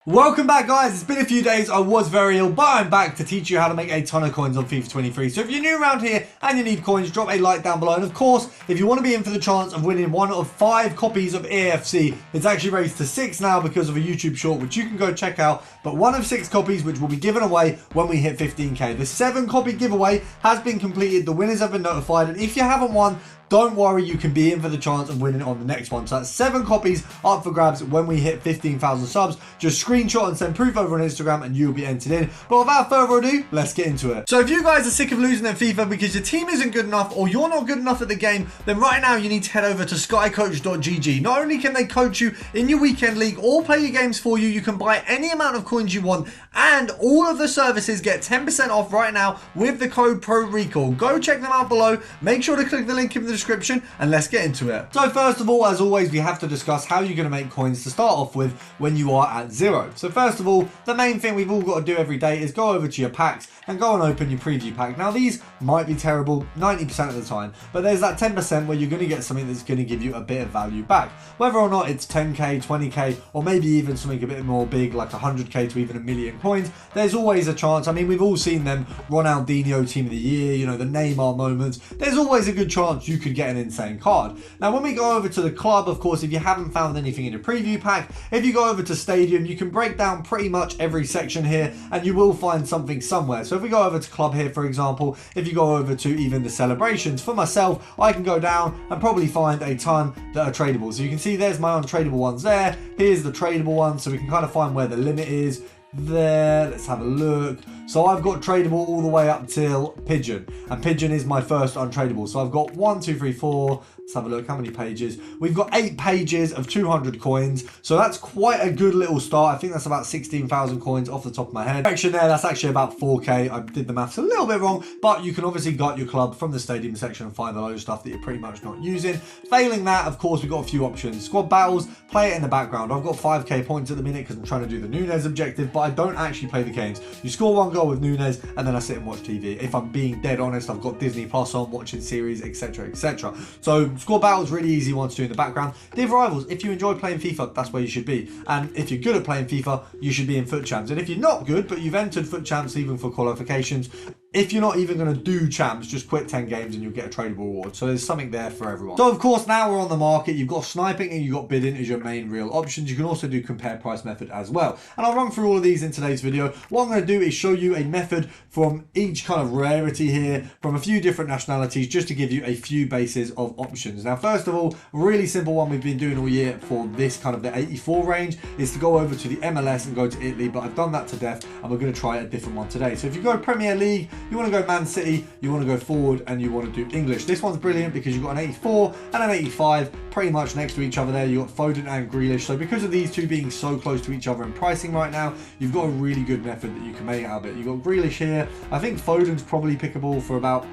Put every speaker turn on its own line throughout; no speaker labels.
Welcome back, guys. It's been a few days. I was very ill, but I'm back to teach you how to make a ton of coins on FIFA 23. So if you're new around here and you need coins, drop a like down below. And of course, if you want to be in for the chance of winning one of 5 copies of AFC, it's actually raised to 6 now because of a YouTube short, which you can go check out. But one of 6 copies, which will be given away when we hit 15k. The 7 copy giveaway has been completed. The winners have been notified. And if you haven't won, don't worry, you can be in for the chance of winning on the next one. So that's 7 copies up for grabs when we hit 15,000 subs. Just screenshot and send proof over on Instagram and you'll be entered in. But without further ado, let's get into it. So if you guys are sick of losing at FIFA because your team isn't good enough or you're not good enough at the game, then right now you need to head over to skycoach.gg. Not only can they coach you in your weekend league or play your games for you, you can buy any amount of coins you want, and all of the services get 10% off right now with the code PRORECALL. Go check them out below. Make sure to click the link in the description and let's get into it. So first of all, as always, we have to discuss how you're going to make coins to start off with when you are at 0. So first of all, the main thing we've all got to do every day is go over to your packs and go and open your preview pack. Now these might be terrible 90% of the time, but there's that 10% where you're going to get something that's going to give you a bit of value back. Whether or not it's 10k, 20k, or maybe even something a bit more big like 100k to even a million coins, there's always a chance. I mean, we've all seen them, Ronaldinho Team of the Year, you know, the Neymar moments. There's always a good chance you could get an insane card. Now when we go over to the club, of course, if you haven't found anything in your preview pack, if you go over to stadium, you can break down pretty much every section here and you will find something somewhere. So if we go over to club here, for example, if you go over to even the celebrations, for myself, I can go down and probably find a ton that are tradable. So you can see there's my untradable ones there. Here's the tradable ones, so we can kind of find where the limit is there. Let's have a look. So I've got tradable all the way up till Pigeon, and Pigeon is my first untradable. So I've got 1, 2, 3, 4. Let's have a look. How many pages? We've got 8 pages of 200 coins. So that's quite a good little start. I think that's about 16,000 coins off the top of my head. Section there, that's actually about 4k. I did the maths a little bit wrong, but you can obviously gut your club from the stadium section and find a load of stuff that you're pretty much not using. Failing that, of course, we've got a few options. Squad battles, play it in the background. I've got 5k points at the minute because I'm trying to do the Nunez objective, but I don't actually play the games. You score 1 goal with Nunez and then I sit and watch TV. If I'm being dead honest, I've got Disney Plus on, watching series, etc, etc. So squad battles, really easy one to do in the background. Div rivals, if you enjoy playing FIFA, that's where you should be. And if you're good at playing FIFA, you should be in foot champs. And if you're not good, but you've entered foot champs even for qualifications, if you're not even going to do champs, just quit 10 games and you'll get a tradable reward. So there's something there for everyone. So of course, now we're on the market. You've got sniping and you've got bidding as your main real options. You can also do compare price method as well. And I'll run through all of these in today's video. What I'm going to do is show you a method from each kind of rarity here, from a few different nationalities, just to give you a few bases of options. Now, first of all, a really simple one we've been doing all year for this kind of the 84 range is to go over to the MLS and go to Italy, but I've done that to death and we're going to try a different one today. So if you go Premier League, you want to go Man City, you want to go forward, and you want to do English. This one's brilliant because you've got an 84 and an 85 pretty much next to each other there. You've got Foden and Grealish. So because of these two being so close to each other in pricing right now, you've got a really good method that you can make out of it. You've got Grealish here. I think Foden's probably pickable for about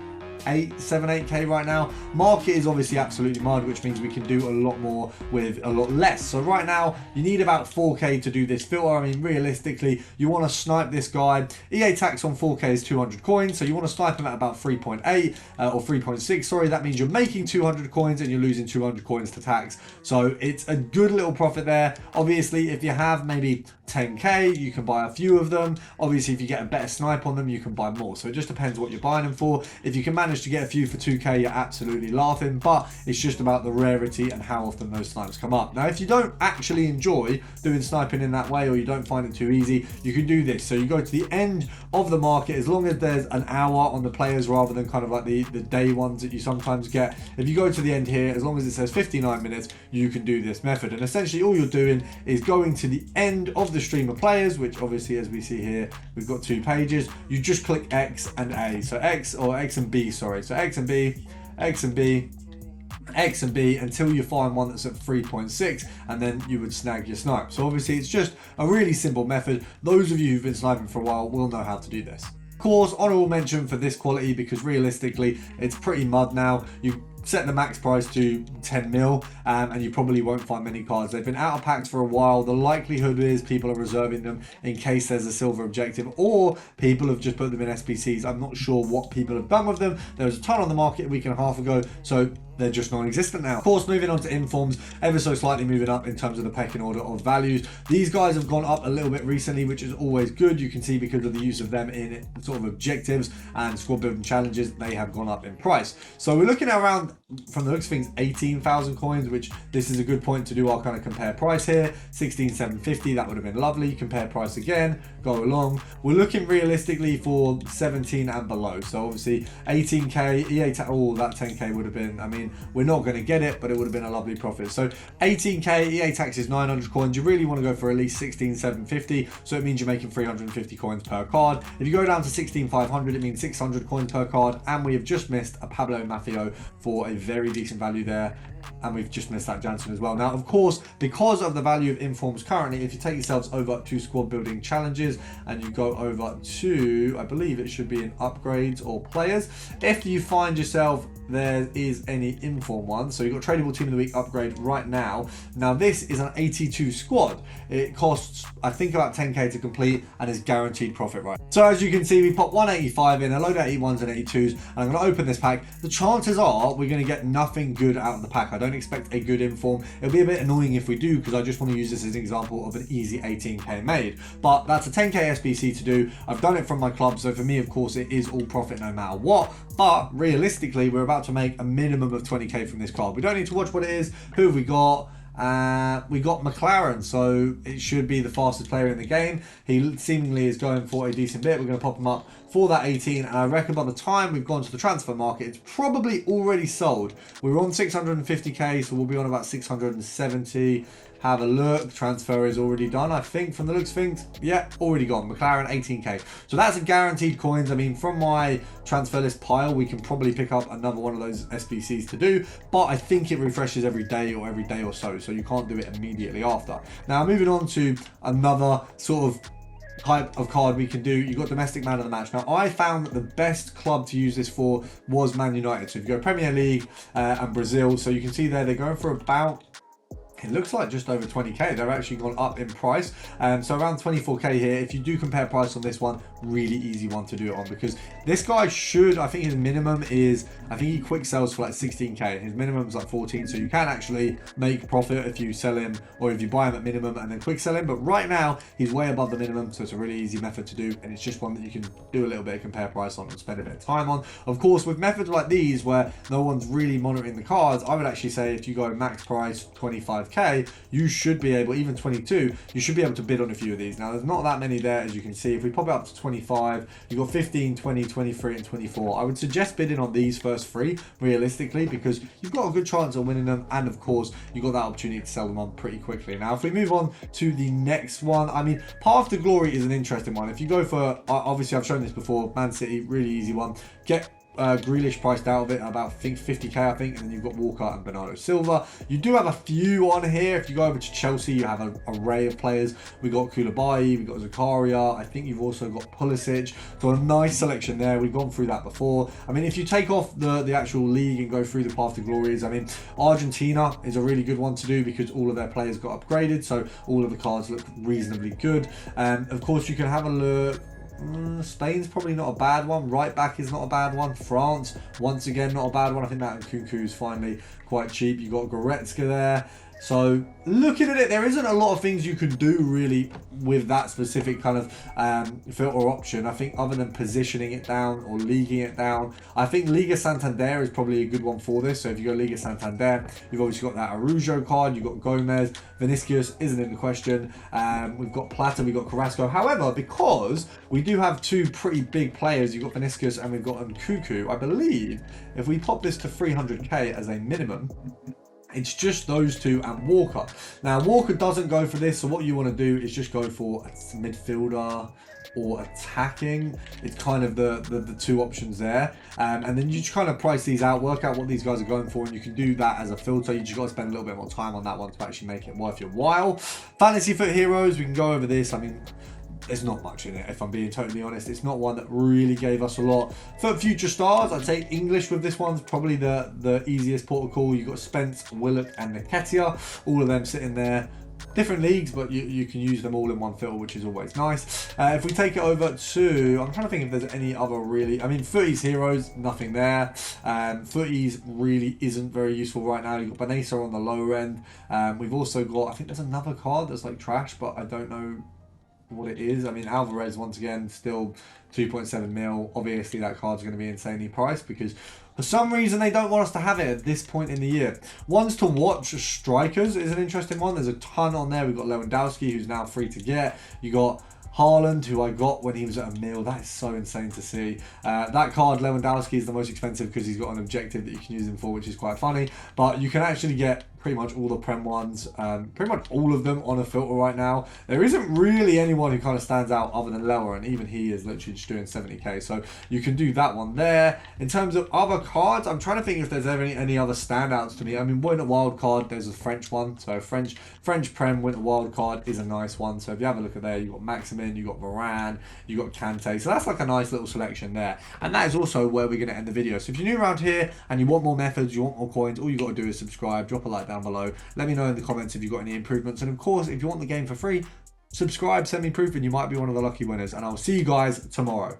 8k right now. Market is obviously absolutely mud, which means we can do a lot more with a lot less. So right now you need about 4k to do this filter. I mean, realistically, you want to snipe this guy. EA tax on 4k is 200 coins, so you want to snipe him at about 3.8 or 3.6, sorry. That means you're making 200 coins and you're losing 200 coins to tax, so it's a good little profit there. Obviously, if you have maybe 10k, you can buy a few of them. Obviously, if you get a better snipe on them, you can buy more. So it just depends what you're buying them for. If you can manage to get a few for 2k, you're absolutely laughing, but it's just about the rarity and how often those snipes come up. Now, if you don't actually enjoy doing sniping in that way, or you don't find it too easy, you can do this. So you go to the end of the market, as long as there's an hour on the players rather than kind of like the day ones that you sometimes get. If you go to the end here, as long as it says 59 minutes, you can do this method. And essentially all you're doing is going to the end of the stream of players, which obviously, as we see here, we've got 2 pages. You just click X and A. So X, or X and B, sorry. So X and B, X and B, X and B, until you find one that's at 3.6, and then you would snag your snipe. So obviously it's just a really simple method. Those of you who've been sniping for a while will know how to do this. Of course, honorable mention for this quality, because realistically it's pretty mud now. You set the max price to 10 mil, and you probably won't find many cards. They've been out of packs for a while. The likelihood is people are reserving them in case there's a silver objective, or people have just put them in SBCs. I'm not sure what people have done with them. There was a ton on the market a week and a half ago, so they're just non-existent now. Of course, moving on to informs, ever so slightly moving up in terms of the pecking order of values. These guys have gone up a little bit recently, which is always good. You can see because of the use of them in sort of objectives and squad building challenges, they have gone up in price. So we're looking at around, from the looks of things, 18,000 coins, which this is a good point to do our kind of compare price here. 16,750, that would have been lovely. Compare price again, go along. We're looking realistically for 17 and below. So obviously 18k, EA, oh, that 10k would have been, I mean, we're not going to get it, but it would have been a lovely profit. So 18k, EA tax is 900 coins. You really want to go for at least 16,750. So it means you're making 350 coins per card. If you go down to 16,500, it means 600 coins per card. And we have just missed a Pablo Maffeo for a very decent value there. And we've just missed that Jansen as well. Now, of course, because of the value of informs currently, if you take yourselves over to squad building challenges and you go over to, I believe it should be in upgrades or players, if you find yourself there is any inform one, so you've got tradable team of the week upgrade right now. Now this is an 82 squad. It costs, I think, about 10k to complete and is guaranteed profit, right? So as you can see, we put 185 in, a load of 81s and 82s, and I'm going to open this pack. The chances are we're going to get nothing good out of the pack. I don't expect a good inform. It'll be a bit annoying if we do, because I just want to use this as an example of an easy 18k made. But that's a 10k SBC to do. I've done it from my club, so for me, of course, it is all profit no matter what. But realistically, we're about to make a minimum of 20k from this card. We don't need to watch what it is. Who have we got? We got McLaren, so it should be the fastest player in the game. He seemingly is going for a decent bit. We're going to pop him up for that 18, and I reckon by the time we've gone to the transfer market, it's probably already sold. We're on 650k, so we'll be on about 670. Have a look. Transfer is already done, I think, from the looks of things. Yeah, already gone. McLaren 18k. So that's a guaranteed coins. I mean, from my transfer list pile, we can probably pick up another one of those SBCs to do, but I think it refreshes every day or so, so you can't do it immediately after. Now, moving on to another sort of type of card we can do. You got domestic man of the match. Now, I found that the best club to use this for was Man United. So if you go Premier League and Brazil, so you can see there they're going for about, it looks like just over 20k. They're actually gone up in price, so around 24k here. If you do compare price on this one, really easy one to do it on, because this guy should, I think his minimum is, I think he quick sells for like 16k. His minimum is like 14, so you can actually make profit if you sell him, or if you buy him at minimum and then quick sell him. But right now he's way above the minimum, so it's a really easy method to do, and it's just one that you can do a little bit of compare price on and spend a bit of time on. Of course, with methods like these where no one's really monitoring the cards, I would actually say if you go max price 25k, you should be able, even 22, you should be able to bid on a few of these. Now, there's not that many there, as you can see. If we pop it up to 25, you've got 15, 20, 23, and 24. I would suggest bidding on these first three, realistically, because you've got a good chance of winning them, and of course, you've got that opportunity to sell them on pretty quickly. Now, if we move on to the next one, I mean, Path to Glory is an interesting one. If you go for, obviously, I've shown this before, Man City, really easy one. Get Grealish priced out of it about, I think, 50k, I think, and then you've got Walker and Bernardo Silva. You do have a few on here. If you go over to Chelsea, you have an array of players. We got Koulibaly, we got Zakaria. I think you've also got Pulisic. So a nice selection there. We've gone through that before. I mean, if you take off the actual league and go through the Path to Glories, I mean, Argentina is a really good one to do because all of their players got upgraded, so all of the cards look reasonably good. Of course, you can have a look. Spain's probably not a bad one. Right back is not a bad one. France, once again, not a bad one. I think that Nkunku is finally quite cheap. You got Goretzka there. So looking at it, there isn't a lot of things you can do really with that specific kind of filter option. I think other than positioning it down or leaguing it down, I think Liga Santander is probably a good one for this. So if you go Liga Santander, you've obviously got that Araujo card, you've got Gomez, Vinicius isn't in the question. We've got Plata, we've got Carrasco. However, because we do have two pretty big players, you've got Vinicius and we've got Nkunku, I believe if we pop this to 300k as a minimum, it's just those two and Walker. Now, Walker doesn't go for this, so what you want to do is just go for a midfielder or attacking. It's kind of the two options there. And then you just kind of price these out, work out what these guys are going for, and you can do that as a filter. You just got to spend a little bit more time on that one to actually make it worth your while. Fantasy Foot Heroes, we can go over this. I mean, there's not much in it, if I'm being totally honest. It's not one that really gave us a lot. For future stars, I'd say English with this one's probably the easiest port of call. You've got Spence, Willock, and Nketiah. All of them sitting there. Different leagues, but you can use them all in one filter, which is always nice. If we take it over to, I'm trying to think if there's any other really, I mean, Footy's Heroes, nothing there. Footy's really isn't very useful right now. You've got Banesa on the lower end. We've also got, I think there's another card that's like trash, but I don't know what it is. I mean, Alvarez, once again, still 2.7 mil. Obviously, that card's going to be insanely priced because for some reason they don't want us to have it at this point in the year. Ones to watch, strikers is an interesting one. There's a ton on there. We've got Lewandowski, who's now free to get. You got Haaland, who I got when he was at a mil. That is so insane to see. That card, Lewandowski, is the most expensive because he's got an objective that you can use him for, which is quite funny. But you can actually get pretty much all the Prem ones, pretty much all of them on a filter right now. There isn't really anyone who kind of stands out other than Lewa, and even he is literally just doing 70k. So you can do that one there. In terms of other cards, I'm trying to think if there's ever any other standouts to me. I mean, Winter Wild Card, there's a French one. So French Prem Winter Wild Card is a nice one. So if you have a look at there, you've got Maximin, you've got Varane, you've got Kante. So that's like a nice little selection there. And that is also where we're going to end the video. So if you're new around here and you want more methods, you want more coins, all you got to do is subscribe, drop a like down below. Let me know in the comments if you've got any improvements. And of course, if you want the game for free, subscribe, send me proof, and you might be one of the lucky winners. And I'll see you guys tomorrow.